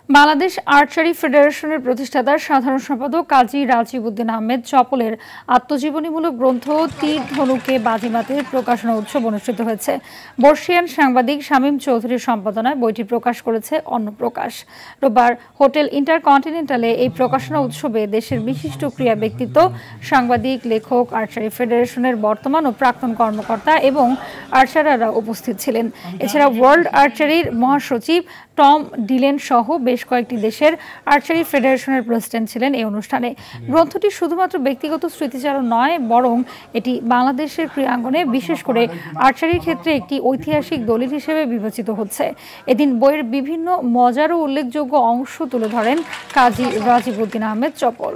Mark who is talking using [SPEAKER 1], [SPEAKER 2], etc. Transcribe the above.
[SPEAKER 1] Bangladesh archery ফেডারেশনের প্রতিষ্ঠাতা সাধারণ সম্পাদক কাজী রাজীব উদ্দিন আহমেদ চপলের আত্মজীবনীমূলক গ্রন্থ তীর ধনুকে বাজিমাতের প্রকাশনা উৎসব অনুষ্ঠিত হয়েছে। বর্ষিয়ান সাংবাদিক শামীম চৌধুরীর সম্পাদনায় বইটি প্রকাশ করেছে অন্যপ্রকাশ। রোববার হোটেল ইন্টারকন্টিনেন্টালে এই প্রকাশনা উৎসবে দেশের বিশিষ্ট ক্রীড়া ব্যক্তিত্ব, সাংবাদিক, লেখক, আর্চারি ফেডারেশনের বর্তমান ও প্রাক্তন কর্মকর্তা এবং আর্চাররা উপস্থিত ছিলেন। এছাড়া ওয়ার্ল্ড আর্চারির মহাসচিব টম ডিলেন সহ বেশ কয়েকটি দেশের আর্চারি ফেডারেশনের প্রেসিডেন্ট ছিলেন এই অনুষ্ঠানে। গ্রন্থটি শুধুমাত্র ব্যক্তিগত স্মৃতিচারণ নয়, বরং এটি বাংলাদেশের ক্রীড়াঙ্গনে বিশেষ করে আর্চারির ক্ষেত্রে একটি ঐতিহাসিক দলিল হিসেবে বিবেচিত হচ্ছে। এদিন বইয়ের বিভিন্ন মজার ও উল্লেখযোগ্য অংশ তুলে ধরেন কাজী রাজীব উদ্দিন আহমেদ চপল।